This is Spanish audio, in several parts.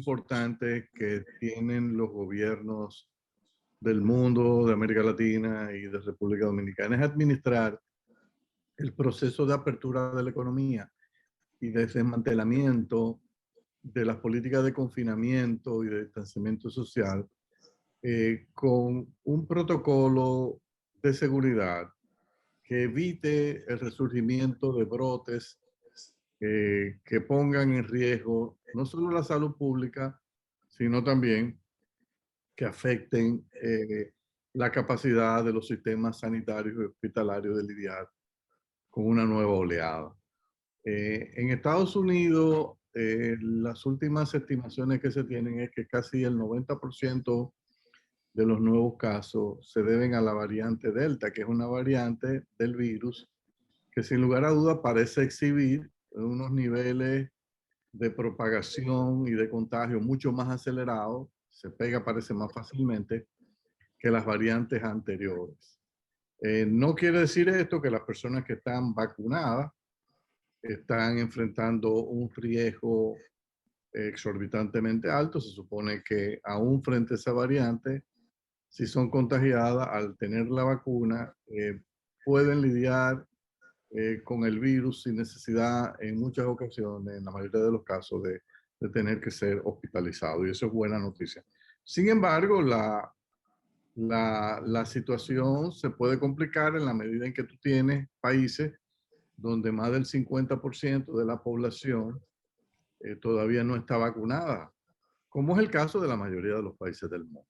importante que tienen los gobiernos del mundo, de América Latina y de República Dominicana es administrar el proceso de apertura de la economía y de desmantelamiento de las políticas de confinamiento y de distanciamiento social con un protocolo de seguridad que evite el resurgimiento de brotes que pongan en riesgo no solo la salud pública, sino también que afecten la capacidad de los sistemas sanitarios y hospitalarios de lidiar con una nueva oleada. En Estados Unidos, las últimas estimaciones que se tienen es que casi el 90% de los nuevos casos se deben a la variante Delta, que es una variante del virus que sin lugar a dudas parece exhibir unos niveles de propagación y de contagio mucho más acelerados, se pega parece más fácilmente que las variantes anteriores. No quiere decir esto que las personas que están vacunadas están enfrentando un riesgo exorbitantemente alto. Se supone que aún frente a esa variante, si son contagiadas al tener la vacuna, pueden lidiar con el virus sin necesidad en muchas ocasiones, en la mayoría de los casos, de tener que ser hospitalizado. Y eso es buena noticia. Sin embargo, la situación se puede complicar en la medida en que tú tienes países donde más del 50% de la población todavía no está vacunada, como es el caso de la mayoría de los países del mundo.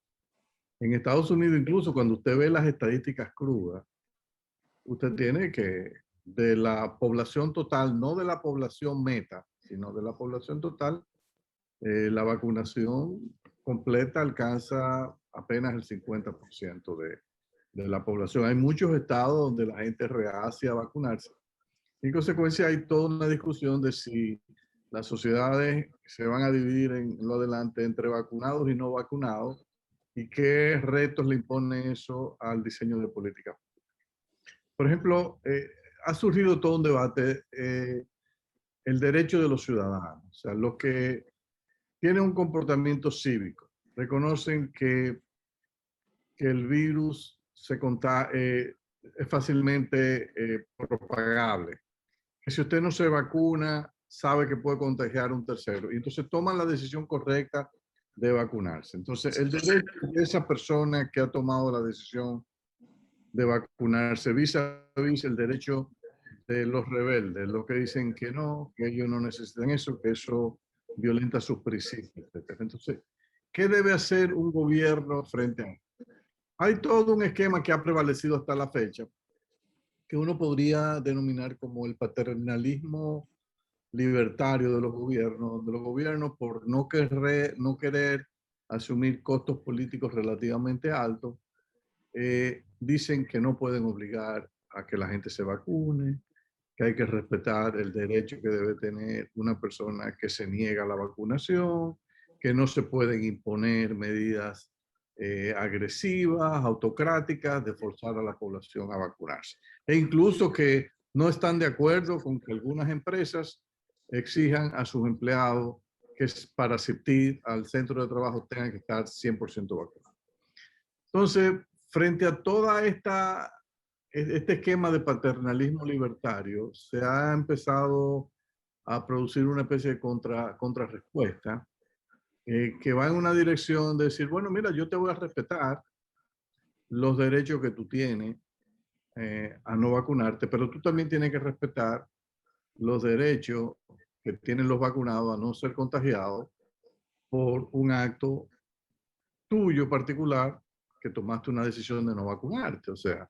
En Estados Unidos, incluso cuando usted ve las estadísticas crudas, usted tiene que de la población total, no de la población meta, sino de la población total, la vacunación completa alcanza apenas el 50% de la población. Hay muchos estados donde la gente reacia a vacunarse. En consecuencia, hay toda una discusión de si las sociedades se van a dividir en lo adelante entre vacunados y no vacunados y qué retos le impone eso al diseño de política. Por ejemplo, ha surgido todo un debate, el derecho de los ciudadanos, o sea, los que tienen un comportamiento cívico, reconocen que el virus es fácilmente propagable, que si usted no se vacuna, sabe que puede contagiar a un tercero, y entonces toman la decisión correcta de vacunarse. Entonces, el derecho de esa persona que ha tomado la decisión de vacunarse vis a vis el derecho de los rebeldes, los que dicen que no, que ellos no necesitan eso, que eso violenta sus principios, etc. Entonces, ¿qué debe hacer un gobierno frente a esto? Hay todo un esquema que ha prevalecido hasta la fecha, que uno podría denominar como el paternalismo libertario de los gobiernos por no querer asumir costos políticos relativamente altos, dicen que no pueden obligar a que la gente se vacune, que hay que respetar el derecho que debe tener una persona que se niega a la vacunación, que no se pueden imponer medidas agresivas, autocráticas, de forzar a la población a vacunarse. E incluso que no están de acuerdo con que algunas empresas exijan a sus empleados que para asistir al centro de trabajo tengan que estar 100% vacunados. Entonces, frente a toda este esquema de paternalismo libertario, se ha empezado a producir una especie de contrarrespuesta que va en una dirección de decir, bueno, mira, yo te voy a respetar los derechos que tú tienes a no vacunarte, pero tú también tienes que respetar los derechos que tienen los vacunados a no ser contagiados por un acto tuyo particular que tomaste una decisión de no vacunarte. O sea,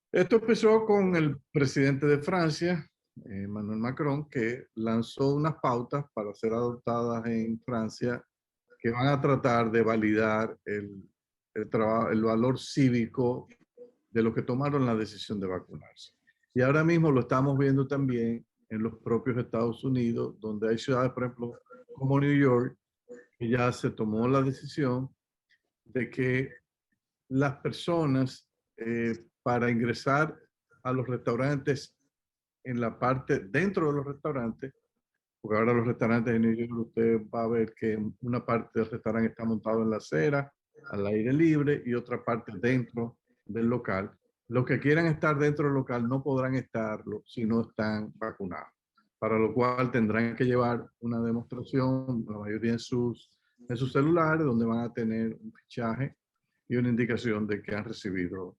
esto empezó con el presidente de Francia, Emmanuel Macron, que lanzó unas pautas para ser adoptadas en Francia que van a tratar de validar el valor cívico de los que tomaron la decisión de vacunarse. Y ahora mismo lo estamos viendo también en los propios Estados Unidos, donde hay ciudades, por ejemplo, como New York, que ya se tomó la decisión de que las personas para ingresar a los restaurantes en la parte dentro de los restaurantes porque ahora los restaurantes en New York usted va a ver que una parte del restaurante está montado en la acera, al aire libre, y otra parte dentro del local. Los que quieran estar dentro del local no podrán estarlo si no están vacunados, para lo cual tendrán que llevar una demostración, la mayoría en sus celulares, donde van a tener un fichaje y una indicación de que han recibido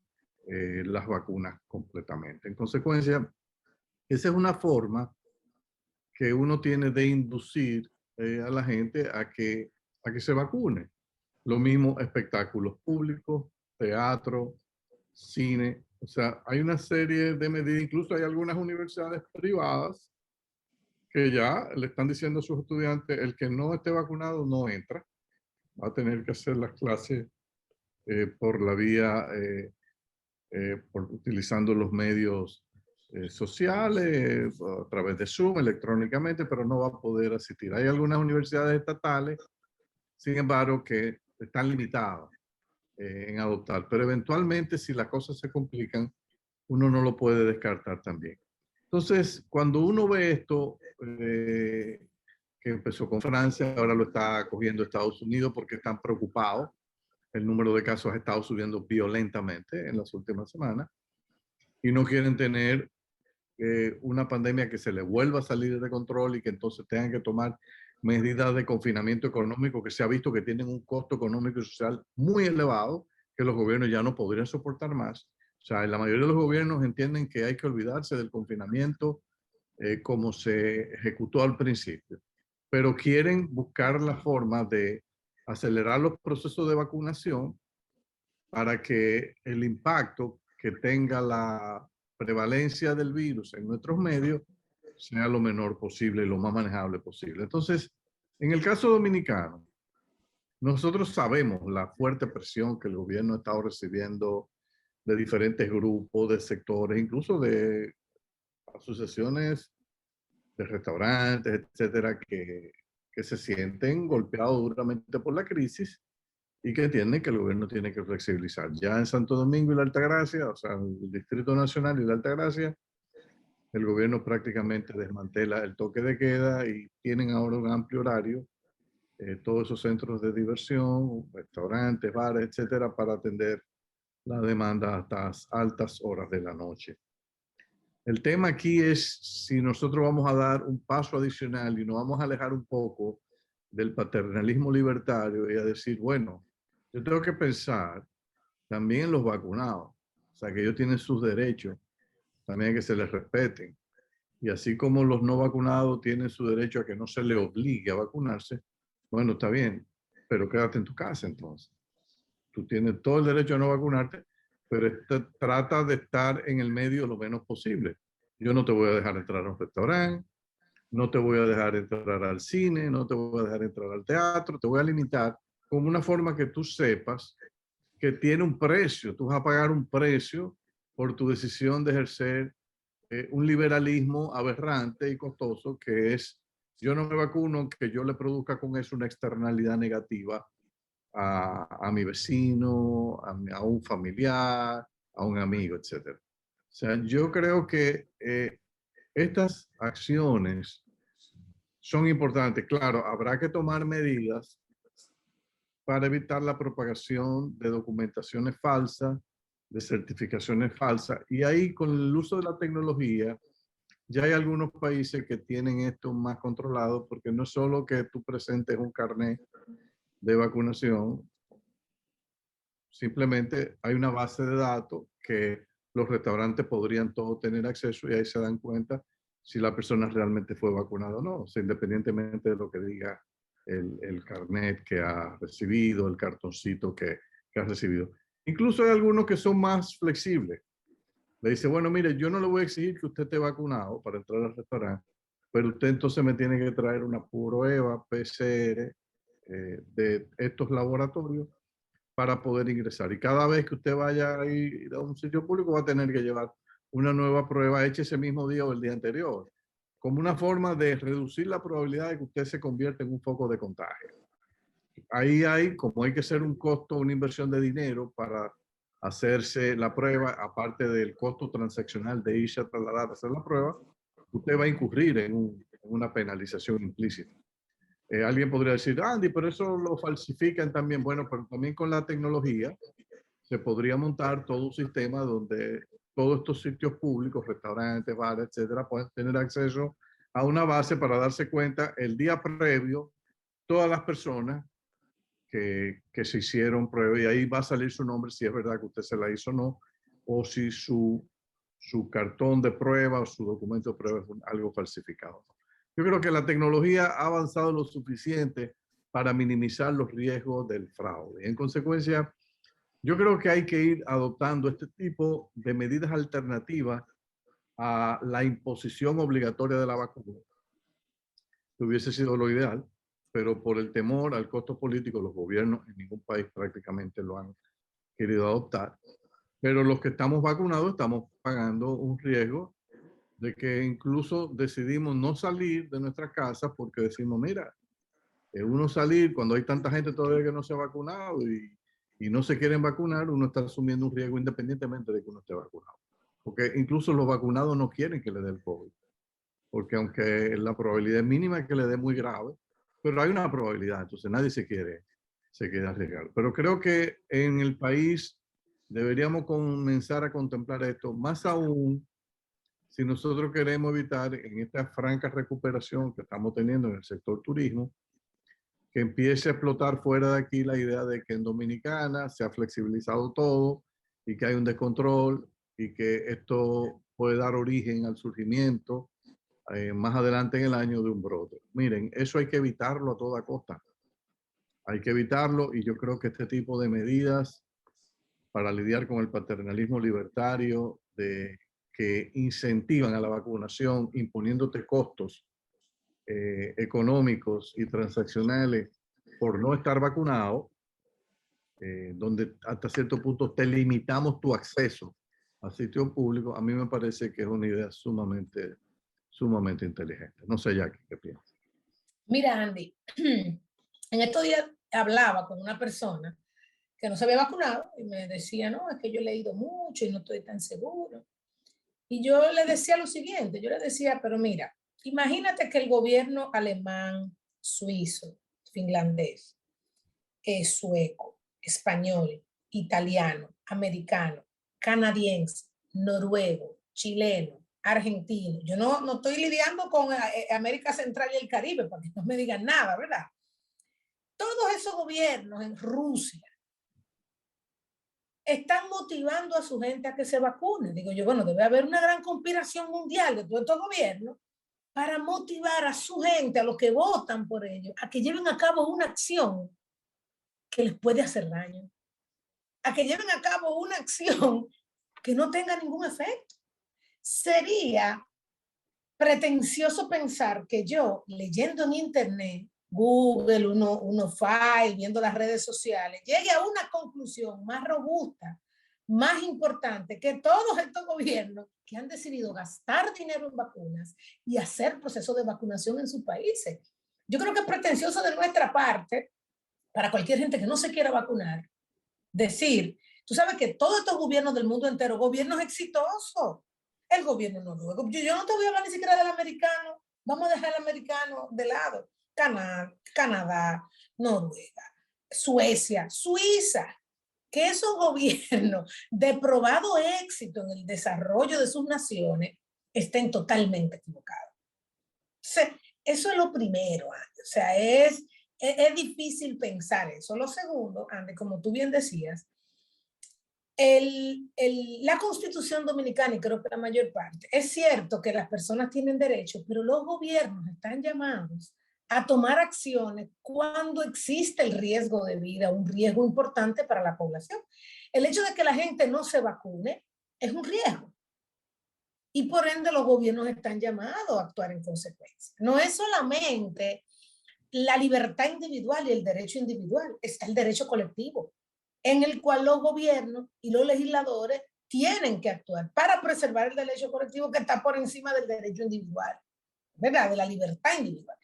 las vacunas completamente. En consecuencia, esa es una forma que uno tiene de inducir a la gente a que se vacune. Lo mismo espectáculos públicos, teatro, cine. O sea, hay una serie de medidas, incluso hay algunas universidades privadas que ya le están diciendo a sus estudiantes, el que no esté vacunado no entra, va a tener que hacer las clases por la vía, utilizando los medios sociales, a través de Zoom, electrónicamente, pero no va a poder asistir. Hay algunas universidades estatales, sin embargo, que están limitadas en adoptar, pero eventualmente si las cosas se complican, uno no lo puede descartar también. Entonces, cuando uno ve esto, que empezó con Francia, ahora lo está cogiendo Estados Unidos porque están preocupados. El número de casos ha estado subiendo violentamente en las últimas semanas y no quieren tener una pandemia que se le vuelva a salir de control y que entonces tengan que tomar medidas de confinamiento económico que se ha visto que tienen un costo económico y social muy elevado que los gobiernos ya no podrían soportar más. O sea, la mayoría de los gobiernos entienden que hay que olvidarse del confinamiento como se ejecutó al principio, pero quieren buscar la forma de acelerar los procesos de vacunación para que el impacto que tenga la prevalencia del virus en nuestros medios sea lo menor posible y lo más manejable posible. Entonces, en el caso dominicano, nosotros sabemos la fuerte presión que el gobierno ha estado recibiendo de diferentes grupos, de sectores, incluso de asociaciones de restaurantes, etcétera, que se sienten golpeados duramente por la crisis y que entienden que el gobierno tiene que flexibilizar. Ya en Santo Domingo y la Altagracia, o sea, el Distrito Nacional y la Altagracia, el gobierno prácticamente desmantela el toque de queda y tienen ahora un amplio horario, todos esos centros de diversión, restaurantes, bares, etcétera, para atender la demanda hasta las altas horas de la noche. El tema aquí es si nosotros vamos a dar un paso adicional y nos vamos a alejar un poco del paternalismo libertario y a decir, bueno, yo tengo que pensar también en los vacunados, o sea, que ellos tienen sus derechos, también que se les respeten. Y así como los no vacunados tienen su derecho a que no se les obligue a vacunarse, bueno, está bien, pero quédate en tu casa entonces. Tú tienes todo el derecho a no vacunarte, pero trata de estar en el medio lo menos posible. Yo no te voy a dejar entrar a un restaurante, no te voy a dejar entrar al cine, no te voy a dejar entrar al teatro, te voy a limitar como una forma que tú sepas que tiene un precio. Tú vas a pagar un precio por tu decisión de ejercer un liberalismo aberrante y costoso que es, yo no me vacuno, que yo le produzca con eso una externalidad negativa a mi vecino, a un familiar, a un amigo, etc. O sea, yo creo que estas acciones son importantes. Claro, habrá que tomar medidas para evitar la propagación de documentaciones falsas, de certificaciones falsas. Y ahí, con el uso de la tecnología, ya hay algunos países que tienen esto más controlado, porque no es solo que tú presentes un carnet de vacunación, simplemente hay una base de datos que los restaurantes podrían todos tener acceso y ahí se dan cuenta si la persona realmente fue vacunada o no, o sea, independientemente de lo que diga el carnet que ha recibido, el cartoncito que ha recibido. Incluso hay algunos que son más flexibles. Le dice, bueno, mire, yo no le voy a exigir que usted esté vacunado para entrar al restaurante, pero usted entonces me tiene que traer una prueba PCR de estos laboratorios para poder ingresar. Y cada vez que usted vaya a ir a un sitio público va a tener que llevar una nueva prueba hecha ese mismo día o el día anterior, como una forma de reducir la probabilidad de que usted se convierta en un foco de contagio. Ahí hay, como hay que hacer un costo, una inversión de dinero para hacerse la prueba, aparte del costo transaccional de irse a trasladar a hacer la prueba, usted va a incurrir una penalización implícita. Alguien podría decir, Andy, pero eso lo falsifican también. Bueno, pero también con la tecnología se podría montar todo un sistema donde todos estos sitios públicos, restaurantes, bares, etcétera, pueden tener acceso a una base para darse cuenta el día previo, todas las personas que se hicieron prueba, y ahí va a salir su nombre si es verdad que usted se la hizo o no, o si su cartón de prueba o su documento de prueba es algo falsificado. Yo creo que la tecnología ha avanzado lo suficiente para minimizar los riesgos del fraude. En consecuencia, yo creo que hay que ir adoptando este tipo de medidas alternativas a la imposición obligatoria de la vacuna, que hubiese sido lo ideal, pero por el temor al costo político, los gobiernos en ningún país prácticamente lo han querido adoptar. Pero los que estamos vacunados estamos pagando un riesgo de que incluso decidimos no salir de nuestras casas porque decimos, mira, uno salir cuando hay tanta gente todavía que no se ha vacunado y no se quieren vacunar, uno está asumiendo un riesgo independientemente de que uno esté vacunado. Porque incluso los vacunados no quieren que le dé el COVID. Porque aunque la probabilidad es mínima de que le dé muy grave, pero hay una probabilidad, entonces nadie se quiere arriesgar. Pero creo que en el país deberíamos comenzar a contemplar esto, más aún si nosotros queremos evitar en esta franca recuperación que estamos teniendo en el sector turismo, que empiece a explotar fuera de aquí la idea de que en Dominicana se ha flexibilizado todo y que hay un descontrol y que esto puede dar origen al surgimiento más adelante en el año de un brote. Miren, eso hay que evitarlo a toda costa. Hay que evitarlo y yo creo que este tipo de medidas para lidiar con el paternalismo libertario que incentivan a la vacunación imponiéndote costos económicos y transaccionales por no estar vacunado, donde hasta cierto punto te limitamos tu acceso a sitios públicos, a mí me parece que es una idea sumamente inteligente. No sé, Jackie, ¿qué piensas? Mira, Andy, en estos días hablaba con una persona que no se había vacunado y me decía, no, es que yo he leído mucho y no estoy tan seguro. Y yo le decía lo siguiente, yo le decía, pero mira, imagínate que el gobierno alemán, suizo, finlandés, sueco, español, italiano, americano, canadiense, noruego, chileno, argentino. Yo no estoy lidiando con América Central y el Caribe para que no me digan nada, ¿verdad? Todos esos gobiernos en Rusia están motivando a su gente a que se vacune. Digo yo, bueno, debe haber una gran conspiración mundial de todos estos gobiernos para motivar a su gente, a los que votan por ellos, a que lleven a cabo una acción que les puede hacer daño, a que lleven a cabo una acción que no tenga ningún efecto. Sería pretencioso pensar que yo, leyendo en internet, Google, uno file, viendo las redes sociales, llegue a una conclusión más robusta, más importante que todos estos gobiernos que han decidido gastar dinero en vacunas y hacer procesos de vacunación en sus países. Yo creo que es pretencioso de nuestra parte, para cualquier gente que no se quiera vacunar, decir, tú sabes que todos estos gobiernos del mundo entero, gobiernos exitosos, el gobierno noruego, yo no te voy a hablar ni siquiera del americano, vamos a dejar el americano de lado, Canadá, Noruega, Suecia, Suiza, que esos gobiernos de probado éxito en el desarrollo de sus naciones estén totalmente equivocados. O sea, eso es lo primero, Andy. O sea, es difícil pensar eso. Lo segundo, Andy, como tú bien decías, la Constitución Dominicana, y creo que la mayor parte, es cierto que las personas tienen derechos, pero los gobiernos están llamados a tomar acciones cuando existe el riesgo de vida, un riesgo importante para la población. El hecho de que la gente no se vacune es un riesgo. Y por ende los gobiernos están llamados a actuar en consecuencia. No es solamente la libertad individual y el derecho individual, está el derecho colectivo, en el cual los gobiernos y los legisladores tienen que actuar para preservar el derecho colectivo que está por encima del derecho individual, ¿verdad? De la libertad individual.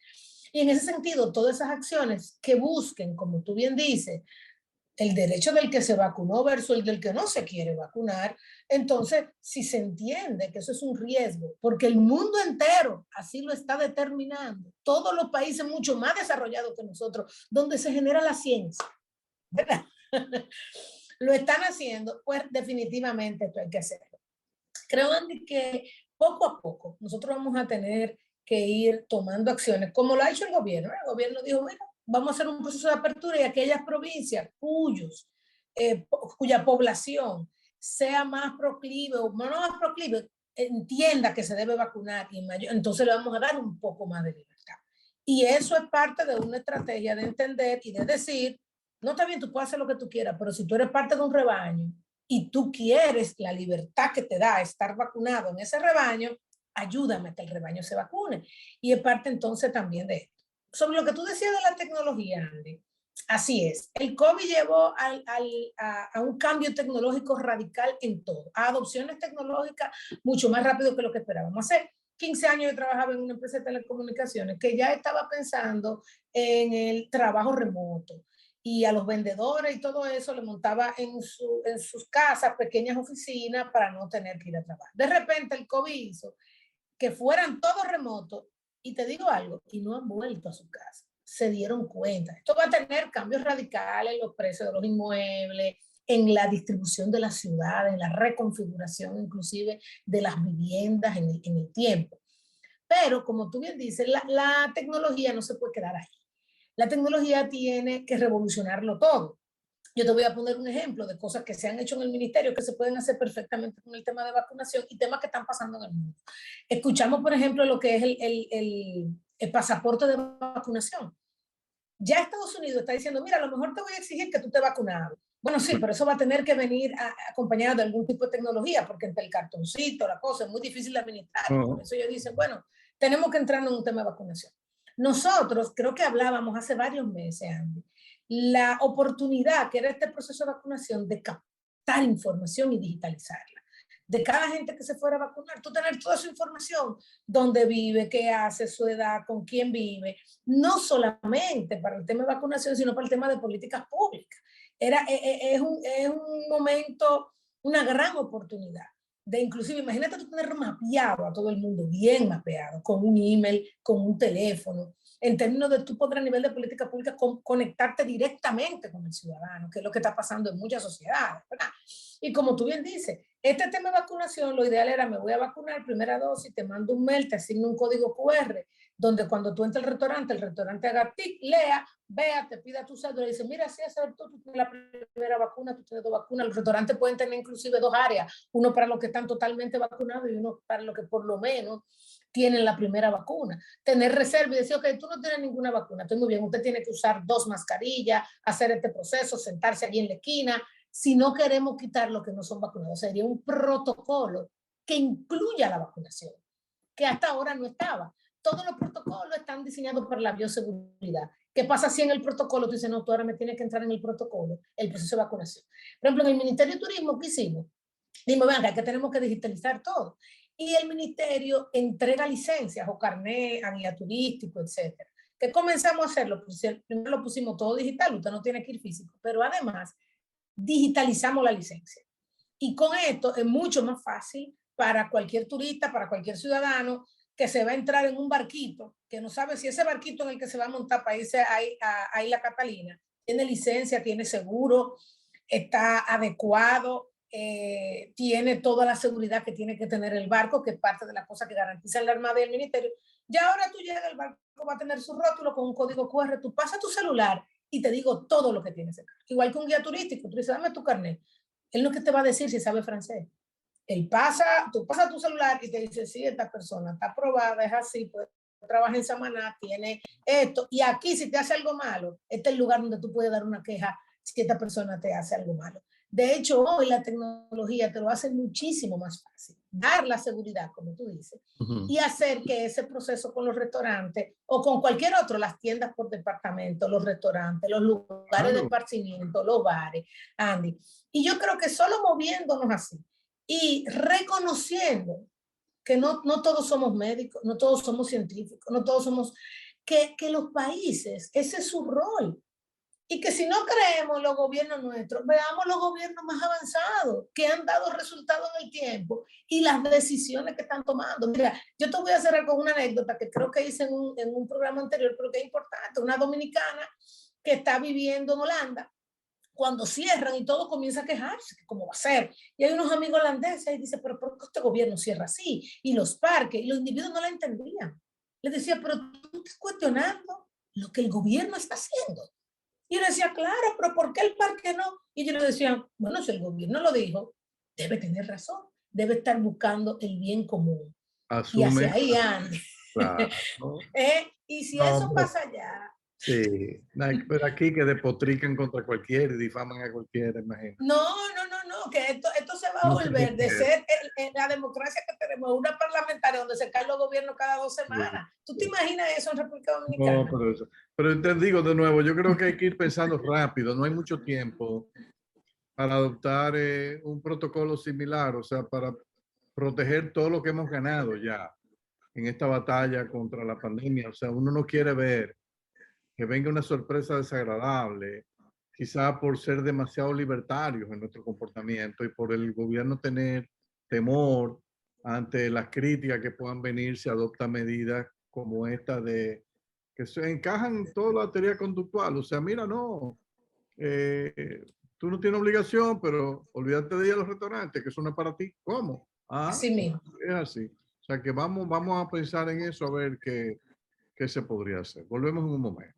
Y en ese sentido, todas esas acciones que busquen, como tú bien dices, el derecho del que se vacunó versus el del que no se quiere vacunar, entonces si se entiende que eso es un riesgo, porque el mundo entero así lo está determinando, todos los países mucho más desarrollados que nosotros, donde se genera la ciencia, ¿verdad? Lo están haciendo, pues definitivamente esto hay que hacerlo. Creo, Andy, que poco a poco nosotros vamos a tener que ir tomando acciones, como lo ha hecho el gobierno. El gobierno dijo, bueno, vamos a hacer un proceso de apertura y aquellas provincias cuya población sea más proclive o no más proclive, entienda que se debe vacunar y entonces le vamos a dar un poco más de libertad. Y eso es parte de una estrategia de entender y de decir, no, está bien, tú puedes hacer lo que tú quieras, pero si tú eres parte de un rebaño y tú quieres la libertad que te da estar vacunado en ese rebaño, ayúdame a que el rebaño se vacune. Y es parte entonces también de esto. Sobre lo que tú decías de la tecnología, Andy, así es. El COVID llevó a un cambio tecnológico radical en todo, a adopciones tecnológicas mucho más rápido que lo que esperábamos. Hace 15 años yo trabajaba en una empresa de telecomunicaciones que ya estaba pensando en el trabajo remoto y a los vendedores y todo eso le montaba en sus casas pequeñas oficinas para no tener que ir a trabajar. De repente el COVID hizo que fueran todos remotos y te digo algo, y no han vuelto a su casa. Se dieron cuenta. Esto va a tener cambios radicales en los precios de los inmuebles, en la distribución de la ciudad, en la reconfiguración inclusive de las viviendas en el tiempo. Pero como tú bien dices, la tecnología no se puede quedar ahí. La tecnología tiene que revolucionarlo todo. Yo te voy a poner un ejemplo de cosas que se han hecho en el ministerio que se pueden hacer perfectamente con el tema de vacunación y temas que están pasando en el mundo. Escuchamos, por ejemplo, lo que es el pasaporte de vacunación. Ya Estados Unidos está diciendo, mira, a lo mejor te voy a exigir que tú te vacunaras. Bueno, sí, pero eso va a tener que venir acompañado de algún tipo de tecnología, porque entre el cartoncito, la cosa, es muy difícil de administrar. Por eso ellos dicen, bueno, tenemos que entrar en un tema de vacunación. Nosotros, creo que hablábamos hace varios meses, Andy, la oportunidad que era este proceso de vacunación de captar información y digitalizarla. De cada gente que se fuera a vacunar, tú tener toda su información, dónde vive, qué hace, su edad, con quién vive, no solamente para el tema de vacunación, sino para el tema de políticas públicas. Es un momento, una gran oportunidad de inclusive, imagínate tú tener mapeado a todo el mundo, bien mapeado, con un email, con un teléfono, en términos de tú poder a nivel de política pública conectarte directamente con el ciudadano, que es lo que está pasando en muchas sociedades, ¿verdad? Y como tú bien dices, este tema de vacunación, lo ideal era, me voy a vacunar, primera dosis, te mando un mail, te asigno un código QR, donde cuando tú entres al restaurante, el restaurante haga tic, lea, vea, te pida tu cédula y dice, mira, si es tú tienes la primera vacuna, tú tienes dos vacunas. Los restaurantes pueden tener inclusive dos áreas, uno para los que están totalmente vacunados y uno para los que por lo menos tienen la primera vacuna. Tener reserva y decir, ok, tú no tienes ninguna vacuna, estoy muy bien, usted tiene que usar 2 mascarillas, hacer este proceso, sentarse allí en la esquina. Si no queremos quitar los que no son vacunados, sería un protocolo que incluya la vacunación, que hasta ahora no estaba. Todos los protocolos están diseñados para la bioseguridad. ¿Qué pasa si en el protocolo tú dices, no, tú ahora me tienes que entrar en el protocolo, el proceso de vacunación? Por ejemplo, en el Ministerio de Turismo, ¿qué hicimos? Dijimos, venga, que tenemos que digitalizar todo. Y el ministerio entrega licencias o carnet a guía turístico, etcétera. ¿Qué comenzamos a hacerlo? Pues, primero lo pusimos todo digital, usted no tiene que ir físico, pero además digitalizamos la licencia. Y con esto es mucho más fácil para cualquier turista, para cualquier ciudadano que se va a entrar en un barquito, que no sabe si ese barquito en el que se va a montar para irse a Isla Catalina tiene licencia, tiene seguro, está adecuado, tiene toda la seguridad que tiene que tener el barco, que es parte de la cosa que garantiza la Armada y el Ministerio. Ya ahora tú llegas, el barco va a tener su rótulo con un código QR, tú pasas tu celular y te digo todo lo que tiene ese carro. Igual que un guía turístico, tú dices, dame tu carnet. Él no es que te va a decir si sabe francés. Él tú pasas tu celular y te dice, sí, esta persona está aprobada, es así, pues trabaja en Samaná, tiene esto. Y aquí, si te hace algo malo, este es el lugar donde tú puedes dar una queja si esta persona te hace algo malo. De hecho, hoy la tecnología te lo hace muchísimo más fácil. Dar la seguridad, como tú dices, y hacer que ese proceso con los restaurantes o con cualquier otro, las tiendas por departamento, los restaurantes, los lugares de esparcimiento, los bares, Andy. Y yo creo que solo moviéndonos así y reconociendo que no todos somos médicos, no todos somos científicos, no todos somos, que los países, ese es su rol. Y que si no creemos los gobiernos nuestros, veamos los gobiernos más avanzados que han dado resultados en el tiempo y las decisiones que están tomando. Mira, yo te voy a cerrar con una anécdota que creo que hice en un programa anterior, pero que es importante. Una dominicana que está viviendo en Holanda, cuando cierran y todo comienza a quejarse, ¿cómo va a ser? Y hay unos amigos holandeses y dice, pero ¿por qué este gobierno cierra así? Y los parques, y los individuos no la entendían. Les decía, pero tú estás cuestionando lo que el gobierno está haciendo. Y yo decía, claro, pero ¿por qué el parque no? Y yo le decía, bueno, si el gobierno lo dijo, debe tener razón, debe estar buscando el bien común. Y Asume. hacia ahí anda. Claro. Y si No, eso pasa allá. sí, pero aquí que despotrican contra cualquiera y difaman a cualquiera, imagínate. No, que esto se va a volver de ser la democracia que tenemos, una parlamentaria donde se caen los gobiernos cada 2 semanas. ¿Tú te imaginas eso en República Dominicana? No, pero te digo de nuevo, yo creo que hay que ir pensando rápido, no hay mucho tiempo para adoptar un protocolo similar, o sea, para proteger todo lo que hemos ganado ya en esta batalla contra la pandemia. O sea, uno no quiere ver que venga una sorpresa desagradable, quizá por ser demasiado libertarios en nuestro comportamiento y por el gobierno tener temor ante las críticas que puedan venir si adopta medidas como esta de que se encajan en toda la teoría conductual. O sea, mira, no, tú no tienes obligación, pero olvídate de ir a los restaurantes, que eso no es para ti. ¿Cómo? Ah, Así mismo. es así. O sea, que vamos a pensar en eso a ver qué se podría hacer. Volvemos en un momento.